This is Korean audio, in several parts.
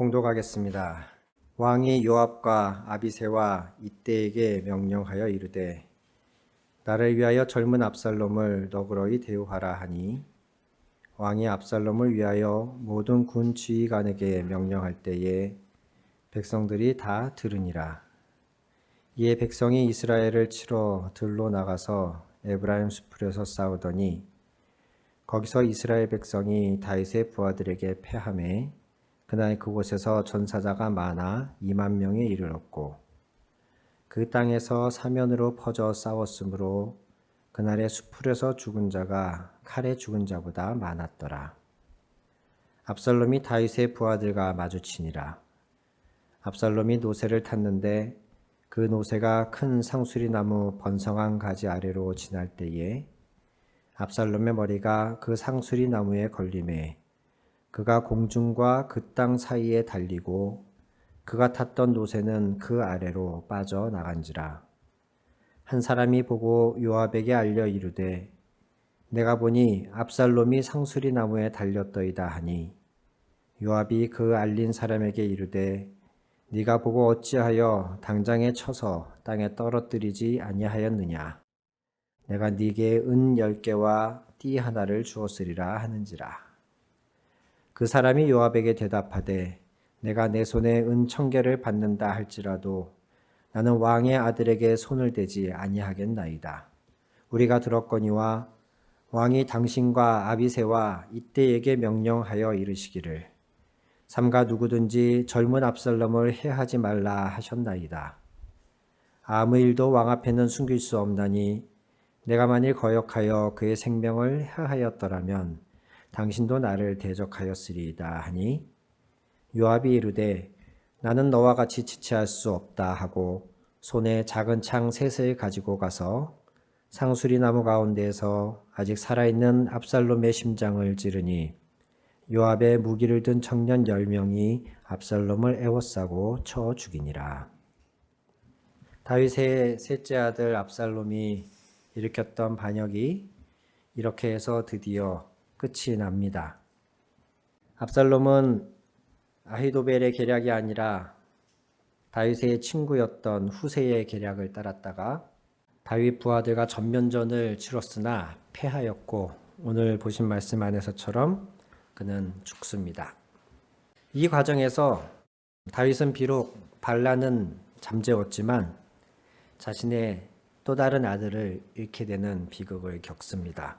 봉독하겠습니다. 왕이 요압과 아비새와 이때에게 명령하여 이르되 나를 위하여 젊은 압살롬을 너그러이 대우하라 하니 왕이 압살롬을 위하여 모든 군 지휘관에게 명령할 때에 백성들이 다 들으니라. 이에 백성이 이스라엘을 치러 들로 나가서 에브라임 수풀에서 싸우더니 거기서 이스라엘 백성이 다윗의 부하들에게 패하매 그날 그곳에서 전사자가 많아 2만 명에 이르렀고 그 땅에서 사면으로 퍼져 싸웠으므로 그날의 수풀에서 죽은 자가 칼에 죽은 자보다 많았더라. 압살롬이 다윗의 부하들과 마주치니라. 압살롬이 노새를 탔는데 그 노새가 큰 상수리나무 번성한 가지 아래로 지날 때에 압살롬의 머리가 그 상수리나무에 걸리매 그가 공중과 그 땅 사이에 달리고 그가 탔던 노새는 그 아래로 빠져나간지라. 한 사람이 보고 요압에게 알려 이르되 내가 보니 압살롬이 상수리 나무에 달렸더이다 하니 요압이 그 알린 사람에게 이르되 네가 보고 어찌하여 당장에 쳐서 땅에 떨어뜨리지 아니하였느냐. 내가 네게 은 10개와 띠 하나를 주었으리라 하는지라. 그 사람이 요압에게 대답하되 내가 내 손에 은 1000개를 받는다 할지라도 나는 왕의 아들에게 손을 대지 아니하겠나이다. 우리가 들었거니와 왕이 당신과 아비새와 이때에게 명령하여 이르시기를 삼가 누구든지 젊은 압살롬을 해하지 말라 하셨나이다. 아무 일도 왕 앞에는 숨길 수 없나니 내가 만일 거역하여 그의 생명을 해하였더라면 당신도 나를 대적하였으리이다 하니 요압이 이르되 나는 너와 같이 지체할 수 없다 하고 손에 작은 창 셋을 가지고 가서 상수리 나무 가운데에서 아직 살아있는 압살롬의 심장을 찌르니 요압의 무기를 든 청년 10명이 압살롬을 에워싸고 쳐 죽이니라. 다윗의 셋째 아들 압살롬이 일으켰던 반역이 이렇게 해서 드디어 끝이 납니다. 압살롬은 아히도벨의 계략이 아니라 다윗의 친구였던 후세의 계략을 따랐다가 다윗 부하들과 전면전을 치렀으나 패하였고 오늘 보신 말씀 안에서처럼 그는 죽습니다. 이 과정에서 다윗은 비록 반란은 잠재웠지만 자신의 또 다른 아들을 잃게 되는 비극을 겪습니다.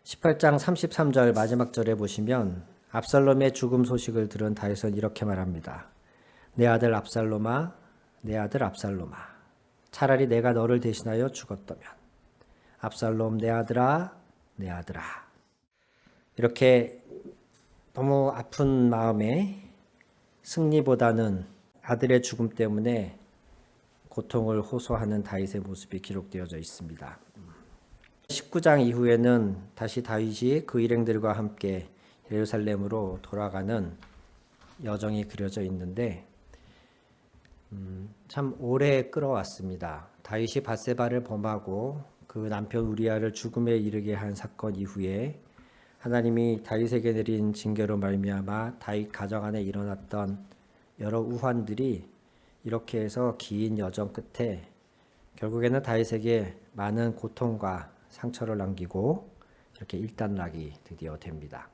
18장 33절 마지막 절에 보시면 압살롬의 죽음 소식을 들은 다윗은 이렇게 말합니다. 내 아들 압살롬아, 내 아들 압살롬아, 차라리 내가 너를 대신하여 죽었다면. 압살롬 내 아들아, 내 아들아. 이렇게 너무 아픈 마음에 승리보다는 아들의 죽음 때문에 고통을 호소하는 다윗의 모습이 기록되어져 있습니다. 19장 이후에는 다시 다윗이 그 일행들과 함께 예루살렘으로 돌아가는 여정이 그려져 있는데 참 오래 끌어왔습니다. 다윗이 밧세바를 범하고 그 남편 우리아를 죽음에 이르게 한 사건 이후에 하나님이 다윗에게 내린 징계로 말미암아 다윗 가정 안에 일어났던 여러 우환들이 이렇게 해서 긴 여정 끝에 결국에는 다윗에게 많은 고통과 상처를 남기고 이렇게 일단락이 드디어 됩니다.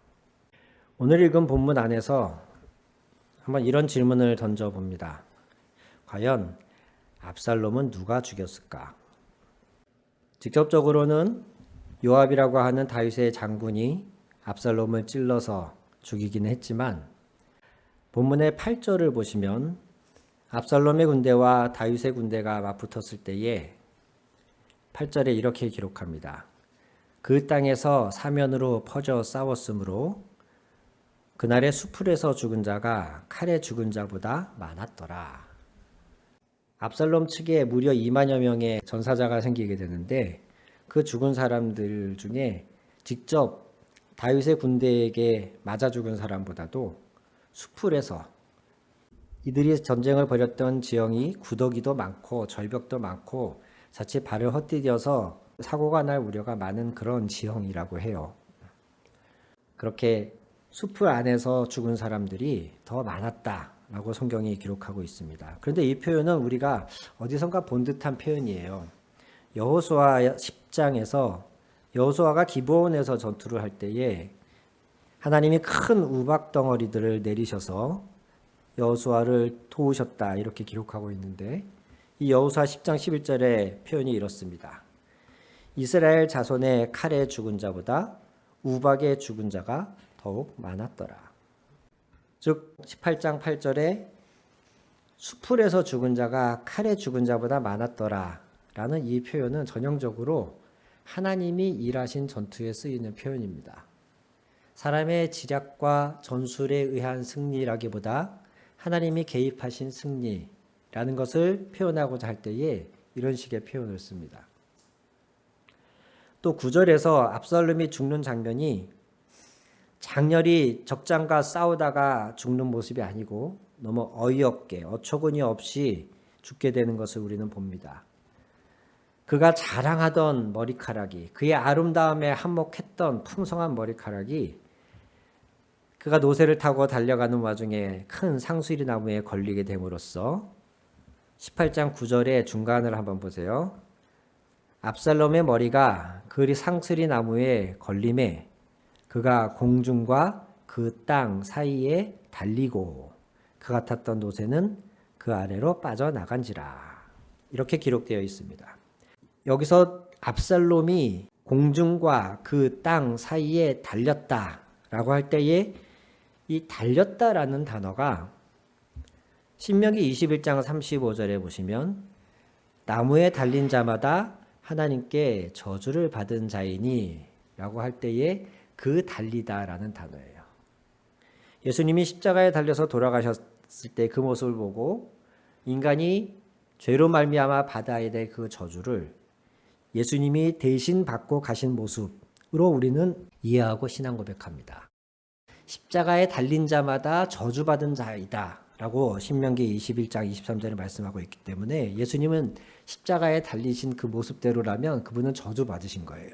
오늘 읽은 본문 안에서 한번 이런 질문을 던져봅니다. 과연 압살롬은 누가 죽였을까? 직접적으로는 요압이라고 하는 다윗의 장군이 압살롬을 찔러서 죽이긴 했지만 본문의 8절을 보시면 압살롬의 군대와 다윗의 군대가 맞붙었을 때에 8절에 이렇게 기록합니다. 그 땅에서 사면으로 퍼져 싸웠으므로 그날의 수풀에서 죽은 자가 칼에 죽은 자보다 많았더라. 압살롬 측에 무려 2만여 명의 전사자가 생기게 되는데 그 죽은 사람들 중에 직접 다윗의 군대에게 맞아 죽은 사람보다도 수풀에서 이들이 전쟁을 벌였던 지형이 구더기도 많고 절벽도 많고 자칫 발을 헛디뎌서 사고가 날 우려가 많은 그런 지형이라고 해요. 그렇게 숲을 안에서 죽은 사람들이 더 많았다라고 성경이 기록하고 있습니다. 그런데 이 표현은 우리가 어디선가 본 듯한 표현이에요. 여호수아 10장에서 여호수아가 기브온에서 전투를 할 때에 하나님이 큰 우박 덩어리들을 내리셔서 여호수아를 도우셨다 이렇게 기록하고 있는데 이 여호수아 10장 11절의 표현이 이렇습니다. 이스라엘 자손의 칼에 죽은 자보다 우박에 죽은 자가 더욱 많았더라. 즉 18장 8절에 수풀에서 죽은 자가 칼에 죽은 자보다 많았더라 라는 이 표현은 전형적으로 하나님이 일하신 전투에 쓰이는 표현입니다. 사람의 지략과 전술에 의한 승리라기보다 하나님이 개입하신 승리라는 것을 표현하고자 할 때에 이런 식의 표현을 씁니다. 또 9절에서 압살롬이 죽는 장면이 장렬히 적장과 싸우다가 죽는 모습이 아니고 너무 어이없게 어처구니 없이 죽게 되는 것을 우리는 봅니다. 그가 자랑하던 머리카락이 그의 아름다움에 한몫했던 풍성한 머리카락이 그가 노새를 타고 달려가는 와중에 큰 상수리 나무에 걸리게 됨으로써 18장 9절의 중간을 한번 보세요. 압살롬의 머리가 그 상수리 나무에 걸림에 그가 공중과 그 땅 사이에 달리고 그가 탔던 노새는 그 아래로 빠져나간지라. 이렇게 기록되어 있습니다. 여기서 압살롬이 공중과 그 땅 사이에 달렸다라고 할 때에 이 달렸다라는 단어가 신명기 21장 35절에 보시면 나무에 달린 자마다 하나님께 저주를 받은 자이니 라고 할 때에 그 달리다라는 단어예요. 예수님이 십자가에 달려서 돌아가셨을 때 그 모습을 보고 인간이 죄로 말미암아 받아야 될 그 저주를 예수님이 대신 받고 가신 모습으로 우리는 이해하고 신앙 고백합니다. 십자가에 달린 자마다 저주받은 자이다 라고 신명기 21장 23절에 말씀하고 있기 때문에 예수님은 십자가에 달리신 그 모습대로라면 그분은 저주받으신 거예요.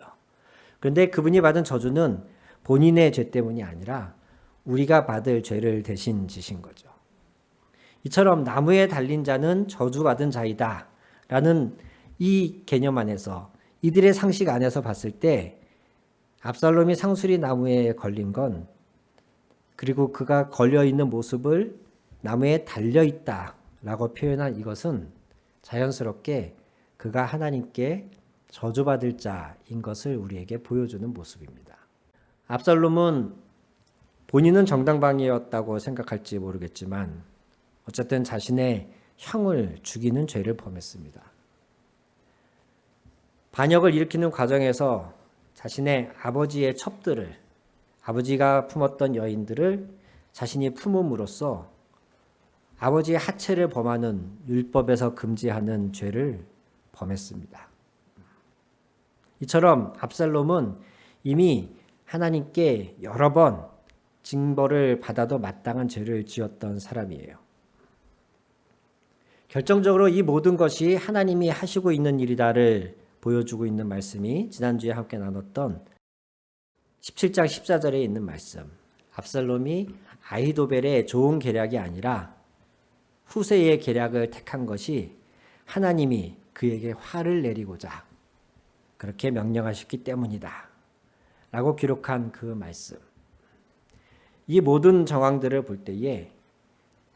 그런데 그분이 받은 저주는 본인의 죄 때문이 아니라 우리가 받을 죄를 대신 지신 거죠. 이처럼 나무에 달린 자는 저주받은 자이다 라는 이 개념 안에서 이들의 상식 안에서 봤을 때 압살롬이 상수리 나무에 걸린 건 그리고 그가 걸려있는 모습을 나무에 달려있다라고 표현한 이것은 자연스럽게 그가 하나님께 저주받을 자인 것을 우리에게 보여주는 모습입니다. 압살롬은 본인은 정당방위였다고 생각할지 모르겠지만 어쨌든 자신의 형을 죽이는 죄를 범했습니다. 반역을 일으키는 과정에서 자신의 아버지의 첩들을 아버지가 품었던 여인들을 자신이 품음으로써 아버지의 하체를 범하는 율법에서 금지하는 죄를 범했습니다. 이처럼 압살롬은 이미 하나님께 여러 번 징벌을 받아도 마땅한 죄를 지었던 사람이에요. 결정적으로 이 모든 것이 하나님이 하시고 있는 일이다를 보여주고 있는 말씀이 지난주에 함께 나눴던 17장 14절에 있는 말씀. 압살롬이 아히도벨의 좋은 계략이 아니라 후세의 계략을 택한 것이 하나님이 그에게 화를 내리고자 그렇게 명령하셨기 때문이다 라고 기록한 그 말씀. 이 모든 정황들을 볼 때에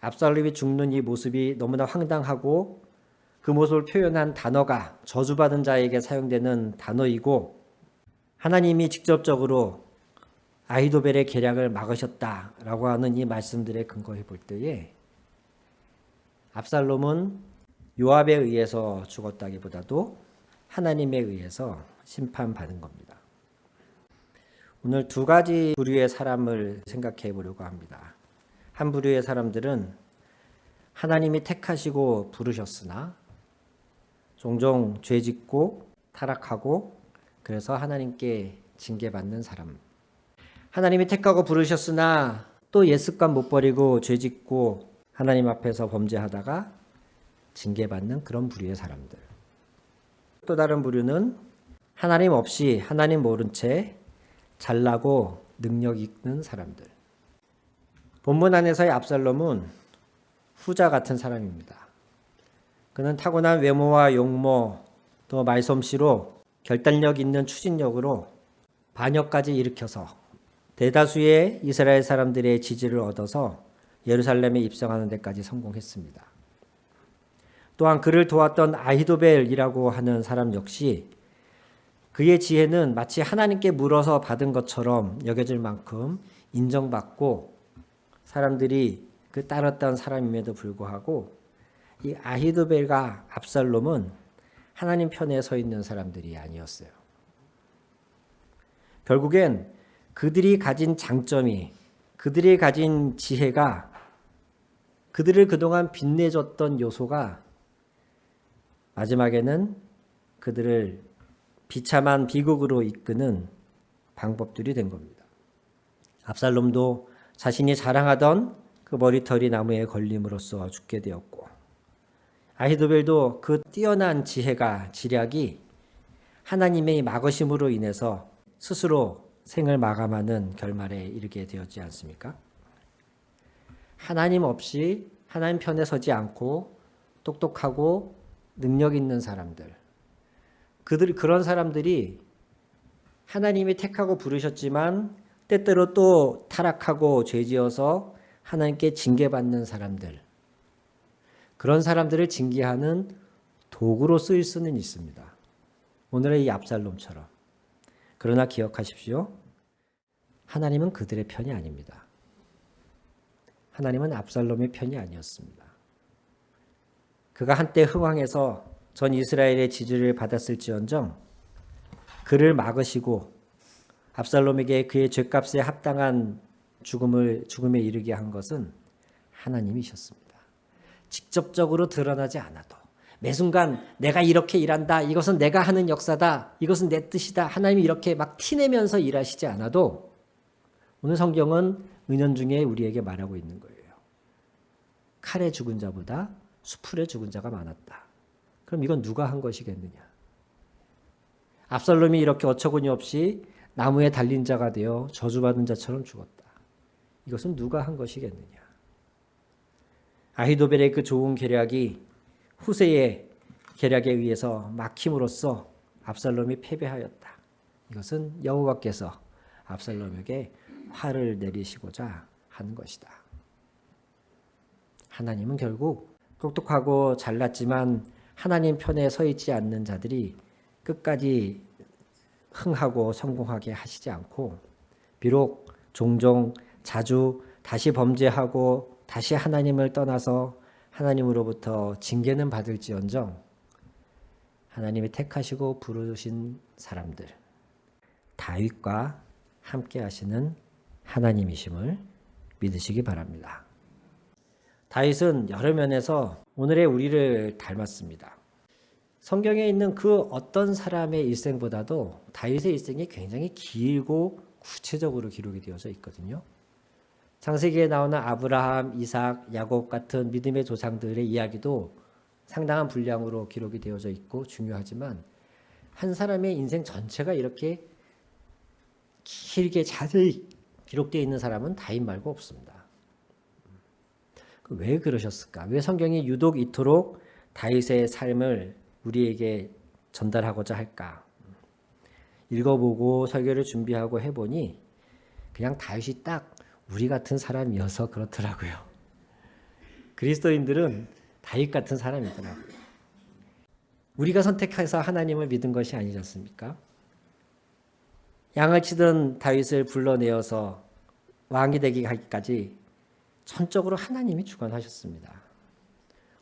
압살롬이 죽는 이 모습이 너무나 황당하고 그 모습을 표현한 단어가 저주받은 자에게 사용되는 단어이고 하나님이 직접적으로 아히도벨의 계략을 막으셨다라고 하는 이 말씀들에 근거해 볼 때에 압살롬은 요압에 의해서 죽었다기보다도 하나님에 의해서 심판받은 겁니다. 오늘 두 가지 부류의 사람을 생각해 보려고 합니다. 한 부류의 사람들은 하나님이 택하시고 부르셨으나 종종 죄짓고 타락하고 그래서 하나님께 징계받는 사람. 하나님이 택하고 부르셨으나 또 옛습관 못 버리고 죄짓고 하나님 앞에서 범죄하다가 징계받는 그런 부류의 사람들. 또 다른 부류는 하나님 없이 하나님 모른 채 잘나고 능력 있는 사람들. 본문 안에서의 압살롬은 후자 같은 사람입니다. 그는 타고난 외모와 용모 또 말솜씨로 결단력 있는 추진력으로 반역까지 일으켜서 대다수의 이스라엘 사람들의 지지를 얻어서 예루살렘에 입성하는 데까지 성공했습니다. 또한 그를 도왔던 아히도벨이라고 하는 사람 역시 그의 지혜는 마치 하나님께 물어서 받은 것처럼 여겨질 만큼 인정받고 사람들이 그 따랐던 사람임에도 불구하고 이 아히도벨과 압살롬은 하나님 편에 서 있는 사람들이 아니었어요. 결국엔 그들이 가진 장점이, 그들이 가진 지혜가 그들을 그동안 빛내줬던 요소가 마지막에는 그들을 비참한 비극으로 이끄는 방법들이 된 겁니다. 압살롬도 자신이 자랑하던 그 머리털이 나무에 걸림으로써 죽게 되었고, 아히도벨도 그 뛰어난 지혜가 지략이 하나님의 막으심으로 인해서 스스로 생을 마감하는 결말에 이르게 되었지 않습니까? 하나님 없이 하나님 편에 서지 않고 똑똑하고 능력 있는 사람들, 그런 사람들이 하나님이 택하고 부르셨지만 때때로 또 타락하고 죄지어서 하나님께 징계받는 사람들, 그런 사람들을 징계하는 도구로 쓰일 수는 있습니다. 오늘의 이 압살롬처럼. 그러나 기억하십시오. 하나님은 그들의 편이 아닙니다. 하나님은 압살롬의 편이 아니었습니다. 그가 한때 흥왕해서 전 이스라엘의 지지를 받았을지언정 그를 막으시고 압살롬에게 그의 죄값에 합당한 죽음에 이르게 한 것은 하나님이셨습니다. 직접적으로 드러나지 않아도 매 순간 내가 이렇게 일한다, 이것은 내가 하는 역사다, 이것은 내 뜻이다, 하나님이 이렇게 막 티내면서 일하시지 않아도 오늘 성경은 은연중에 우리에게 말하고 있는 거예요. 칼에 죽은 자보다 수풀에 죽은 자가 많았다. 그럼 이건 누가 한 것이겠느냐? 압살롬이 이렇게 어처구니 없이 나무에 달린 자가 되어 저주받은 자처럼 죽었다. 이것은 누가 한 것이겠느냐? 아히도벨의 그 좋은 계략이 후세의 계략에 의해서 막힘으로써 압살롬이 패배하였다. 이것은 여호와께서 압살롬에게 화를 내리시고자 하는 것이다. 하나님은 결국 똑똑하고 잘났지만 하나님 편에 서 있지 않는 자들이 끝까지 흥하고 성공하게 하시지 않고, 비록 종종 자주 다시 범죄하고 다시 하나님을 떠나서 하나님으로부터 징계는 받을지언정 하나님이 택하시고 부르신 사람들, 다윗과 함께 하시는 하나님이심을 믿으시기 바랍니다. 다윗은 여러 면에서 오늘의 우리를 닮았습니다. 성경에 있는 그 어떤 사람의 일생보다도 다윗의 일생이 굉장히 길고 구체적으로 기록이 되어져 있거든요. 창세기에 나오는 아브라함, 이삭, 야곱 같은 믿음의 조상들의 이야기도 상당한 분량으로 기록이 되어져 있고 중요하지만 한 사람의 인생 전체가 이렇게 길게 자세히 기록되어 있는 사람은 다윗 말고 없습니다. 왜 그러셨을까? 왜 성경이 유독 이토록 다윗의 삶을 우리에게 전달하고자 할까? 읽어보고 설교를 준비하고 해보니 그냥 다윗이 딱 우리 같은 사람이어서 그렇더라고요. 그리스도인들은 다윗 같은 사람이더라고요. 우리가 선택해서 하나님을 믿은 것이 아니지 않습니까? 양을 치던 다윗을 불러내어서 왕이 되기까지 전적으로 하나님이 주관하셨습니다.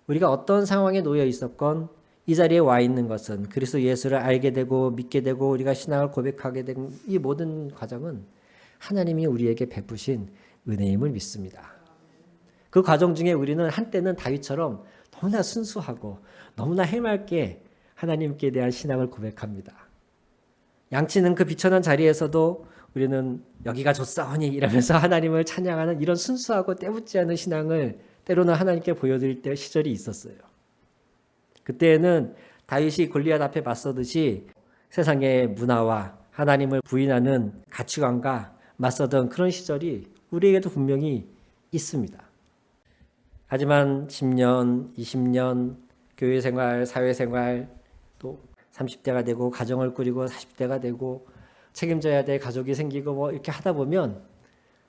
우리가 어떤 상황에 놓여 있었건 이 자리에 와 있는 것은 그리스도 예수를 알게 되고 믿게 되고 우리가 신앙을 고백하게 된 이 모든 과정은 하나님이 우리에게 베푸신 은혜임을 믿습니다. 그 과정 중에 우리는 한때는 다윗처럼 너무나 순수하고 너무나 해맑게 하나님께 대한 신앙을 고백합니다. 양치는 그 비천한 자리에서도 우리는 여기가 좋사오니 이러면서 하나님을 찬양하는 이런 순수하고 때묻지 않은 신앙을 때로는 하나님께 보여드릴 때 시절이 있었어요. 그때에는 다윗이 골리앗 앞에 맞서듯이 세상의 문화와 하나님을 부인하는 가치관과 맞서던 그런 시절이 우리에게도 분명히 있습니다. 하지만 10년, 20년 교회 생활, 사회 생활, 또 30대가 되고 가정을 꾸리고 40대가 되고 책임져야 될 가족이 생기고 뭐 이렇게 하다 보면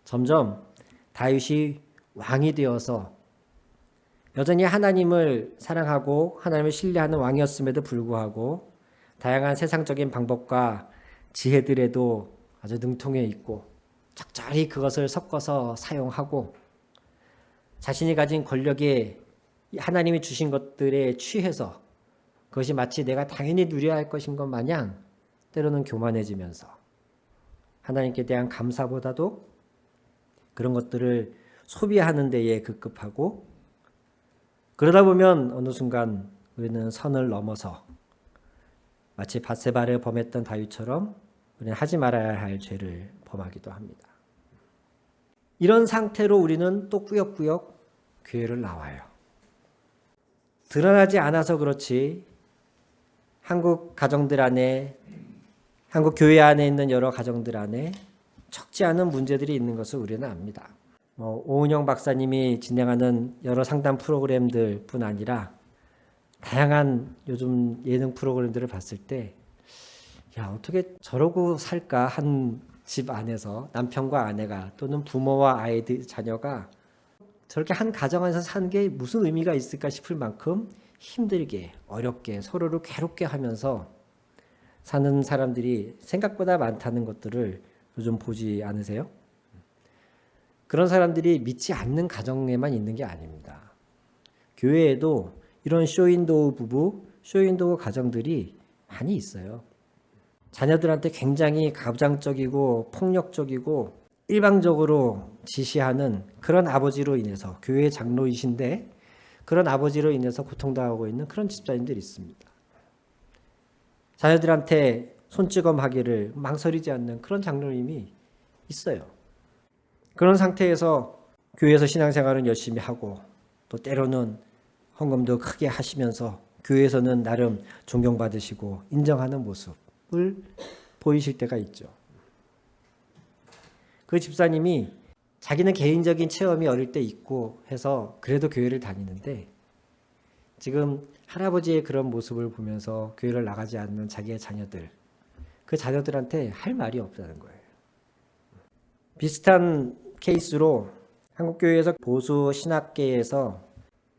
점점 다윗이 왕이 되어서 여전히 하나님을 사랑하고 하나님을 신뢰하는 왕이었음에도 불구하고 다양한 세상적인 방법과 지혜들에도 아주 능통해 있고 적절히 그것을 섞어서 사용하고 자신이 가진 권력에 하나님이 주신 것들에 취해서 그것이 마치 내가 당연히 누려야 할 것인 것 마냥 때로는 교만해지면서 하나님께 대한 감사보다도 그런 것들을 소비하는 데에 급급하고 그러다 보면 어느 순간 우리는 선을 넘어서 마치 밧세바를 범했던 다윗처럼 우리는 하지 말아야 할 죄를 범하기도 합니다. 이런 상태로 우리는 또 꾸역꾸역 교회를 나와요. 드러나지 않아서 그렇지 한국 가정들 안에 한국 교회 안에 있는 여러 가정들 안에 적지 않은 문제들이 있는 것을 우리는 압니다. 오은영 박사님이 진행하는 여러 상담 프로그램들 뿐 아니라 다양한 요즘 예능 프로그램들을 봤을 때 어떻게 저러고 살까 한 집 안에서 남편과 아내가 또는 부모와 아이들, 자녀가 저렇게 한 가정 안에서 사는 게 무슨 의미가 있을까 싶을 만큼 힘들게 어렵게 서로를 괴롭게 하면서 사는 사람들이 생각보다 많다는 것들을 요즘 보지 않으세요? 그런 사람들이 믿지 않는 가정에만 있는 게 아닙니다. 교회에도 이런 쇼윈도우 부부, 쇼윈도우 가정들이 많이 있어요. 자녀들한테 굉장히 가부장적이고 폭력적이고 일방적으로 지시하는 그런 아버지로 인해서 교회 장로이신데 그런 아버지로 인해서 고통당하고 있는 그런 집사님들이 있습니다. 자녀들한테 손찌검하기를 망설이지 않는 그런 장로님이 있어요. 그런 상태에서 교회에서 신앙생활은 열심히 하고 또 때로는 헌금도 크게 하시면서 교회에서는 나름 존경받으시고 인정하는 모습을 보이실 때가 있죠. 그 집사님이 자기는 개인적인 체험이 어릴 때 있고 해서 그래도 교회를 다니는데 지금 할아버지의 그런 모습을 보면서 교회를 나가지 않는 자기의 자녀들, 그 자녀들한테 할 말이 없다는 거예요. 비슷한 케이스로 한국교회에서 보수 신학계에서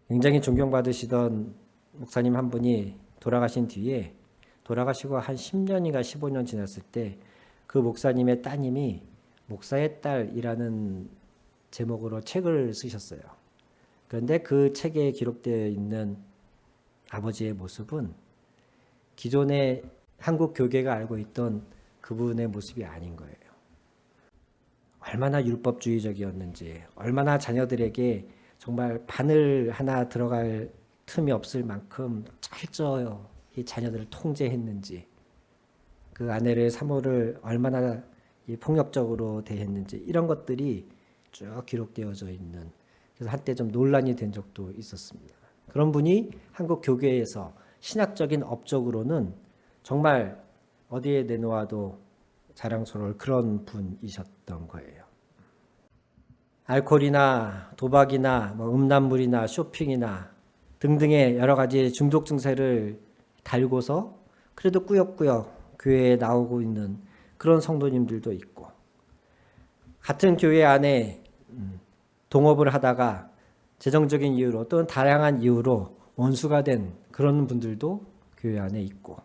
굉장히 존경받으시던 목사님 한 분이 돌아가신 뒤에 돌아가시고 한 10년인가 15년 지났을 때 그 목사님의 따님이 목사의 딸이라는 제목으로 책을 쓰셨어요. 그런데 그 책에 기록되어 있는 아버지의 모습은 기존의 한국 교계가 알고 있던 그분의 모습이 아닌 거예요. 얼마나 율법주의적이었는지, 얼마나 자녀들에게 정말 바늘 하나 들어갈 틈이 없을 만큼 철저히 자녀들을 통제했는지, 그 아내를 사모를 얼마나 폭력적으로 대했는지 이런 것들이 쭉 기록되어져 있는, 그래서 한때 좀 논란이 된 적도 있었습니다. 그런 분이 한국 교계에서 신학적인 업적으로는 정말 어디에 내놓아도 자랑스러울 그런 분이셨던 거예요. 알코올이나 도박이나 음란물이나 쇼핑이나 등등의 여러 가지 중독 증세를 달고서 그래도 꾸역꾸역 교회에 나오고 있는 그런 성도님들도 있고, 같은 교회 안에 동업을 하다가 재정적인 이유로 또는 다양한 이유로 원수가 된 그런 분들도 교회 안에 있고,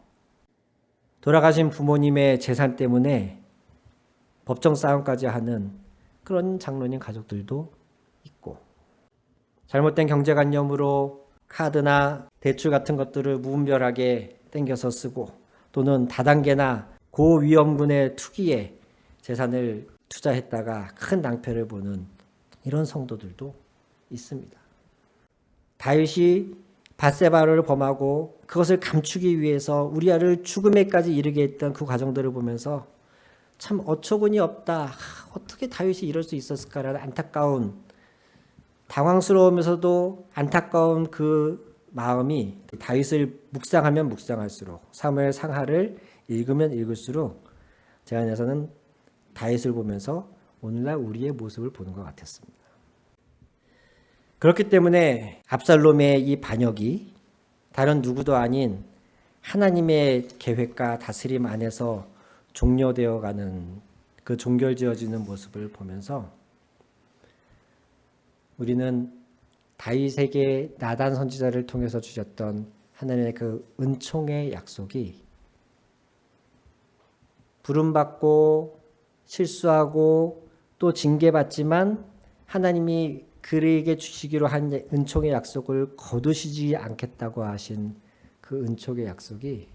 돌아가신 부모님의 재산 때문에 법정 싸움까지 하는 그런 장로님 가족들도 있고, 잘못된 경제관념으로 카드나 대출 같은 것들을 무분별하게 땡겨서 쓰고 또는 다단계나 고위험군의 투기에 재산을 투자했다가 큰 낭패를 보는 이런 성도들도 있습니다. 다윗이 밧세바를 범하고 그것을 감추기 위해서 우리아를 죽음에까지 이르게 했던 그 과정들을 보면서 참 어처구니 없다. 어떻게 다윗이 이럴 수 있었을까라는 안타까운, 당황스러우면서도 안타까운 그 마음이 다윗을 묵상하면 묵상할수록, 사무엘 상하를 읽으면 읽을수록 제 안에서는 다윗을 보면서 오늘날 우리의 모습을 보는 것 같았습니다. 그렇기 때문에 압살롬의 이 반역이 다른 누구도 아닌 하나님의 계획과 다스림 안에서 종료되어 가는 그 종결지어지는 모습을 보면서 우리는 다윗에게 나단 선지자를 통해서 주셨던 하나님의 그 은총의 약속이 부름받고 실수하고 또 징계받지만 하나님이 그에게 주시기로 한 은총의 약속을 거두시지 않겠다고 하신 그 은총의 약속이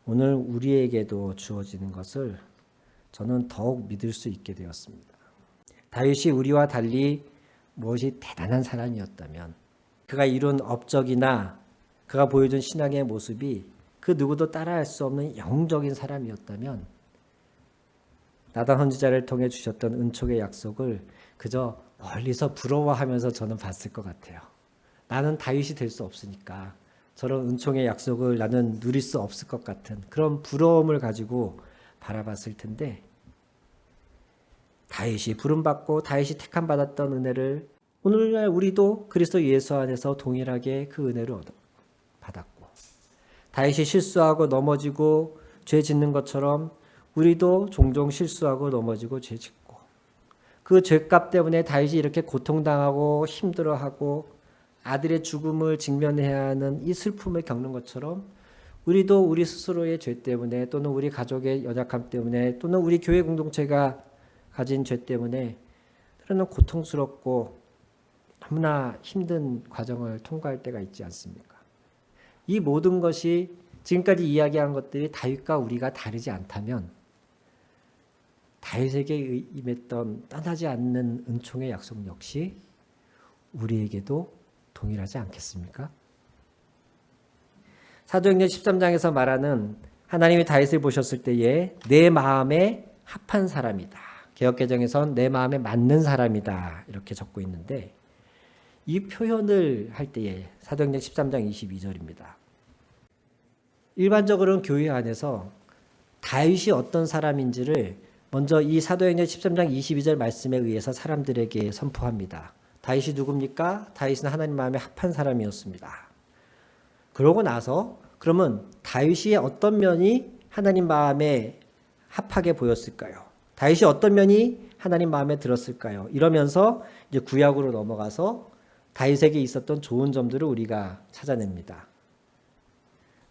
오늘 우리에게도 주어지는 것을 저는 더욱 믿을 수 있게 되었습니다. 다윗이 우리와 달리 무엇이 대단한 사람이었다면 그가 이룬 업적이나 그가 보여준 신앙의 모습이 그 누구도 따라할 수 없는 영웅적인 사람이었다면 나단 선지자를 통해 주셨던 은총의 약속을 그저 멀리서 부러워하면서 저는 봤을 것 같아요. 나는 다윗이 될 수 없으니까 저런 은총의 약속을 나는 누릴 수 없을 것 같은 그런 부러움을 가지고 바라봤을 텐데 다윗이 부름받고 다윗이 택함받았던 은혜를 오늘날 우리도 그리스도 예수 안에서 동일하게 그 은혜를 받았고 다윗이 실수하고 넘어지고 죄 짓는 것처럼 우리도 종종 실수하고 넘어지고 죄 짓고 그 죄값 때문에 다윗이 이렇게 고통당하고 힘들어하고 아들의 죽음을 직면해야 하는 이 슬픔을 겪는 것처럼 우리도 우리 스스로의 죄 때문에 또는 우리 가족의 연약함 때문에 또는 우리 교회 공동체가 가진 죄 때문에 때로는 고통스럽고 너무나 힘든 과정을 통과할 때가 있지 않습니까? 이 모든 것이 지금까지 이야기한 것들이 다윗과 우리가 다르지 않다면 다윗에게 임했던 떠나지 않는 은총의 약속 역시 우리에게도 동일하지 않겠습니까? 사도행전 13장에서 말하는 하나님이 다윗을 보셨을 때에 내 마음에 합한 사람이다. 개역개정에선 내 마음에 맞는 사람이다. 이렇게 적고 있는데 이 표현을 할 때에 사도행전 13장 22절입니다. 일반적으로는 교회 안에서 다윗이 어떤 사람인지를 먼저 이 사도행전 13장 22절 말씀에 의해서 사람들에게 선포합니다. 다윗이 누굽니까? 다윗은 하나님 마음에 합한 사람이었습니다. 그러고 나서 그러면 다윗이 어떤 면이 하나님 마음에 합하게 보였을까요? 다윗이 어떤 면이 하나님 마음에 들었을까요? 이러면서 이제 구약으로 넘어가서 다윗에게 있었던 좋은 점들을 우리가 찾아냅니다.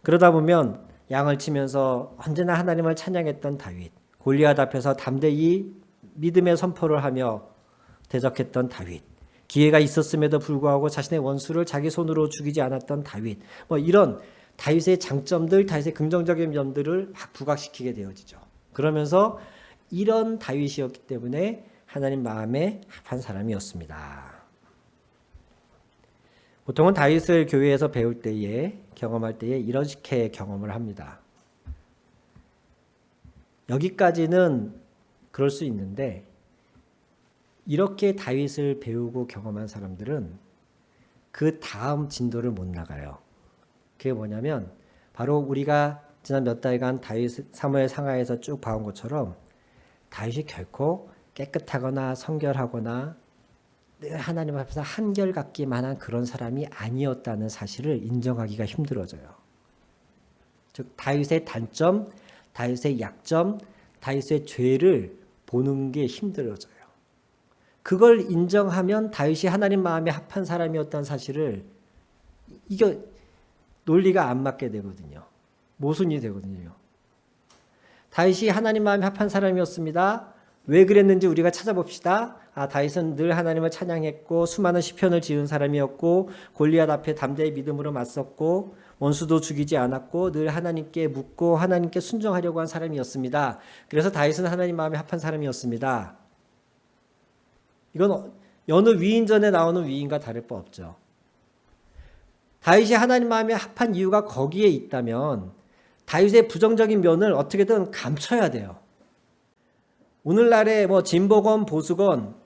그러다 보면 양을 치면서 언제나 하나님을 찬양했던 다윗, 골리앗 앞에서 담대히 믿음의 선포를 하며 대적했던 다윗, 기회가 있었음에도 불구하고 자신의 원수를 자기 손으로 죽이지 않았던 다윗, 이런 다윗의 장점들, 다윗의 긍정적인 점들을 막 부각시키게 되어지죠. 그러면서 이런 다윗이었기 때문에 하나님 마음에 합한 사람이었습니다. 보통은 다윗을 교회에서 배울 때에 경험할 때에 이렇게 경험을 합니다. 여기까지는 그럴 수 있는데 이렇게 다윗을 배우고 경험한 사람들은 그 다음 진도를 못 나가요. 그게 뭐냐면 바로 우리가 지난 몇 달간 다윗 사무엘 상하에서 쭉 봐온 것처럼 다윗이 결코 깨끗하거나 성결하거나 늘 하나님 앞에서 한결같기만 한 그런 사람이 아니었다는 사실을 인정하기가 힘들어져요. 즉 다윗의 단점, 다윗의 약점, 다윗의 죄를 보는 게 힘들어져요. 그걸 인정하면 다윗이 하나님 마음에 합한 사람이었다는 사실을 이게 논리가 안 맞게 되거든요. 모순이 되거든요. 다윗이 하나님 마음에 합한 사람이었습니다. 왜 그랬는지 우리가 찾아봅시다. 다윗은 늘 하나님을 찬양했고 수많은 시편을 지은 사람이었고 골리앗 앞에 담대히 믿음으로 맞섰고 원수도 죽이지 않았고 늘 하나님께 묻고 하나님께 순종하려고 한 사람이었습니다. 그래서 다윗은 하나님 마음에 합한 사람이었습니다. 이건 여느 위인전에 나오는 위인과 다를 바 없죠. 다윗이 하나님 마음에 합한 이유가 거기에 있다면 다윗의 부정적인 면을 어떻게든 감춰야 돼요. 오늘날의 진보건 보수건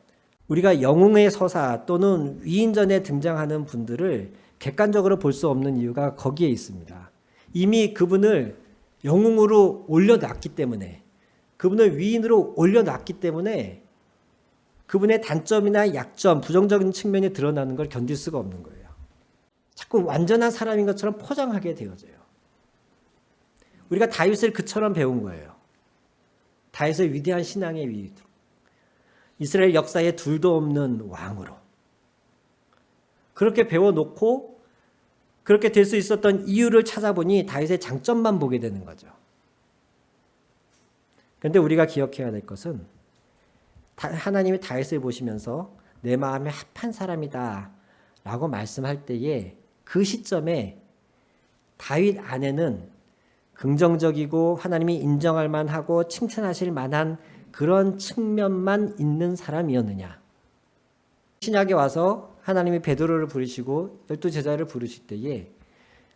우리가 영웅의 서사 또는 위인전에 등장하는 분들을 객관적으로 볼 수 없는 이유가 거기에 있습니다. 이미 그분을 영웅으로 올려놨기 때문에 그분을 위인으로 올려놨기 때문에 그분의 단점이나 약점, 부정적인 측면이 드러나는 걸 견딜 수가 없는 거예요. 자꾸 완전한 사람인 것처럼 포장하게 되어져요. 우리가 다윗을 그처럼 배운 거예요. 다윗의 위대한 신앙의 위도, 이스라엘 역사에 둘도 없는 왕으로 그렇게 배워놓고 그렇게 될 수 있었던 이유를 찾아보니 다윗의 장점만 보게 되는 거죠. 그런데 우리가 기억해야 될 것은 하나님이 다윗을 보시면서 내 마음에 합한 사람이다 라고 말씀할 때에 그 시점에 다윗 안에는 긍정적이고 하나님이 인정할 만하고 칭찬하실 만한 그런 측면만 있는 사람이었느냐. 신약에 와서 하나님이 베드로를 부르시고 12제자를 부르실 때에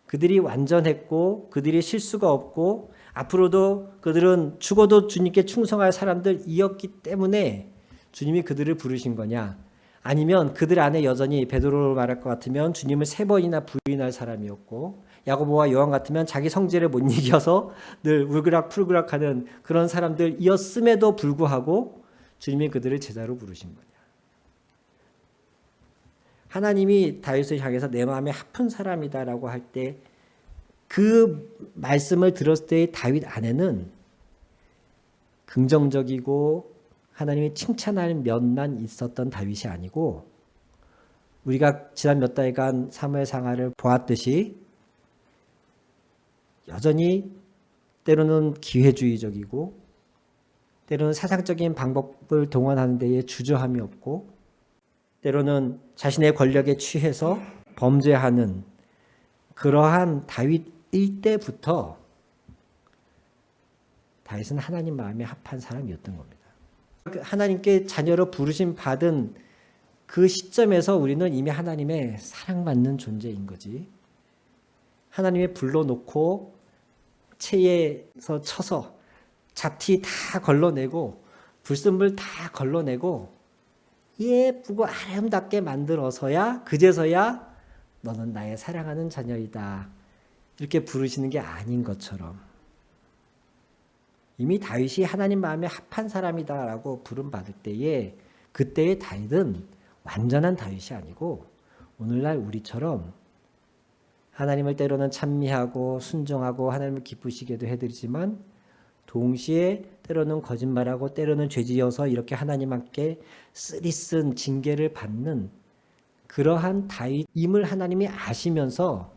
그들이 완전했고 그들이 실수가 없고 앞으로도 그들은 죽어도 주님께 충성할 사람들이었기 때문에 주님이 그들을 부르신 거냐, 아니면 그들 안에 여전히 베드로로 말할 것 같으면 주님을 3번이나 부인할 사람이었고 야고보와 요한 같으면 자기 성질을 못 이겨서 늘 울그락풀그락하는 그런 사람들이었음에도 불구하고 주님이 그들을 제자로 부르신 거냐. 하나님이 다윗을 향해서 내 마음에 합한 사람이다라고 할 때 그 말씀을 들었을 때 다윗 안에는 긍정적이고 하나님이 칭찬할 면만 있었던 다윗이 아니고, 우리가 지난 몇 달간 사무엘 상하를 보았듯이 여전히 때로는 기회주의적이고 때로는 사상적인 방법을 동원하는 데에 주저함이 없고 때로는 자신의 권력에 취해서 범죄하는 그러한 다윗일 때부터 다윗은 하나님 마음에 합한 사람이었던 겁니다. 하나님께 자녀로 부르심 받은 그 시점에서 우리는 이미 하나님의 사랑받는 존재인 거지. 하나님이 불러놓고 체에서 쳐서 잡티 다 걸러내고 불순물 다 걸러내고 예쁘고 아름답게 만들어서야 그제서야 너는 나의 사랑하는 자녀이다 이렇게 부르시는 게 아닌 것처럼 이미 다윗이 하나님 마음에 합한 사람이다라고 부름받을 때에 그때의 다윗은 완전한 다윗이 아니고 오늘날 우리처럼 하나님을 때로는 찬미하고 순종하고 하나님을 기쁘시게도 해드리지만 동시에 때로는 거짓말하고 때로는 죄지어서 이렇게 하나님께 쓰리쓴 징계를 받는 그러한 다윗임을 하나님이 아시면서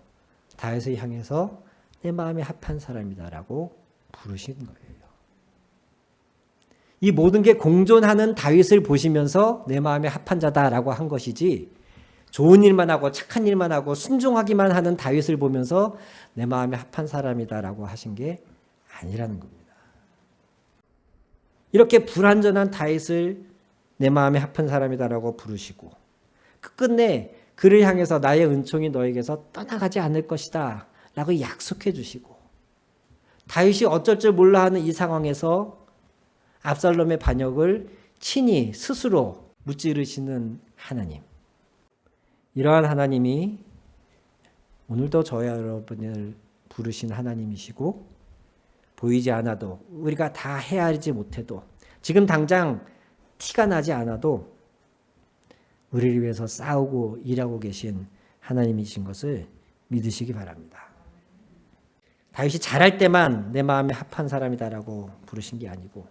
다윗을 향해서 내 마음에 합한 사람이다라고 부르신 거예요. 이 모든 게 공존하는 다윗을 보시면서 내 마음에 합한 자다라고 한 것이지, 좋은 일만 하고 착한 일만 하고 순종하기만 하는 다윗을 보면서 내 마음에 합한 사람이다라고 하신 게 아니라는 겁니다. 이렇게 불완전한 다윗을 내 마음에 합한 사람이다라고 부르시고 끝끝내 그를 향해서 나의 은총이 너에게서 떠나가지 않을 것이다 라고 약속해 주시고, 다윗이 어쩔 줄 몰라 하는 이 상황에서 압살롬의 반역을 친히 스스로 무찌르시는 하나님, 이러한 하나님이 오늘도 저와 여러분을 부르신 하나님이시고, 보이지 않아도 우리가 다 헤아리지 못해도 지금 당장 티가 나지 않아도 우리를 위해서 싸우고 일하고 계신 하나님이신 것을 믿으시기 바랍니다. 다윗이 잘할 때만 내 마음에 합한 사람이다라고 부르신 게 아니고,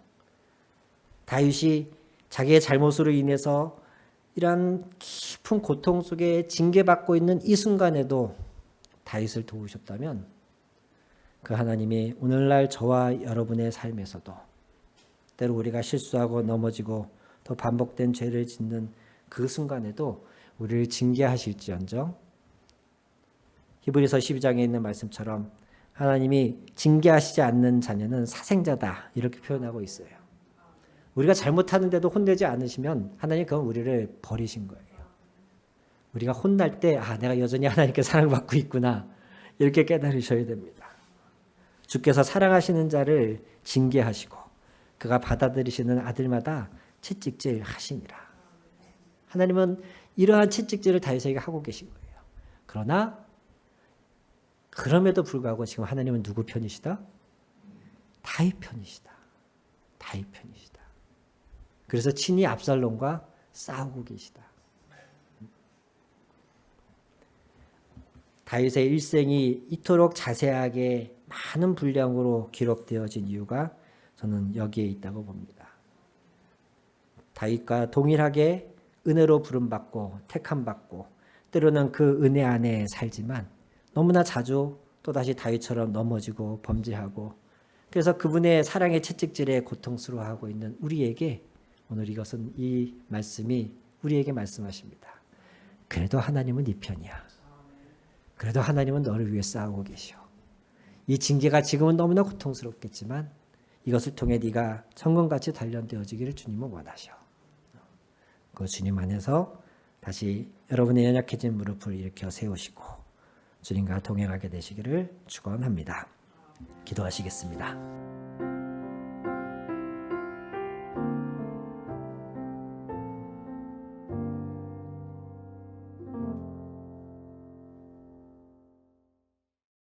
다윗이 자기의 잘못으로 인해서 이런 깊은 고통 속에 징계받고 있는 이 순간에도 다윗을 도우셨다면 그 하나님이 오늘날 저와 여러분의 삶에서도 때로 우리가 실수하고 넘어지고 또 반복된 죄를 짓는 그 순간에도 우리를 징계하실지언정, 히브리서 12장에 있는 말씀처럼 하나님이 징계하시지 않는 자녀는 사생자다 이렇게 표현하고 있어요. 우리가 잘못하는데도 혼내지 않으시면 하나님 그건 우리를 버리신 거예요. 우리가 혼날 때 내가 여전히 하나님께 사랑받고 있구나 이렇게 깨달으셔야 됩니다. 주께서 사랑하시는 자를 징계하시고 그가 받아들이시는 아들마다 채찍질 하시니라. 하나님은 이러한 채찍질을 다윗에게 하고 계신 거예요. 그러나 그럼에도 불구하고 지금 하나님은 누구 편이시다? 다윗 편이시다. 다윗 편이시다. 그래서 친히 압살롬과 싸우고 계시다. 다윗의 일생이 이토록 자세하게 많은 분량으로 기록되어진 이유가 저는 여기에 있다고 봅니다. 다윗과 동일하게 은혜로 부름받고 택함받고 때로는 그 은혜 안에 살지만 너무나 자주 또다시 다윗처럼 넘어지고 범죄하고 그래서 그분의 사랑의 채찍질에 고통스러워하고 있는 우리에게 오늘 이 말씀이 우리에게 말씀하십니다. 그래도 하나님은 네 편이야. 그래도 하나님은 너를 위해 싸우고 계셔. 이 징계가 지금은 너무나 고통스럽겠지만 이것을 통해 네가 천금같이 단련되어지기를 주님은 원하셔. 그 주님 안에서 다시 여러분의 연약해진 무릎을 일으켜 세우시고 주님과 동행하게 되시기를 축원합니다. 기도하시겠습니다.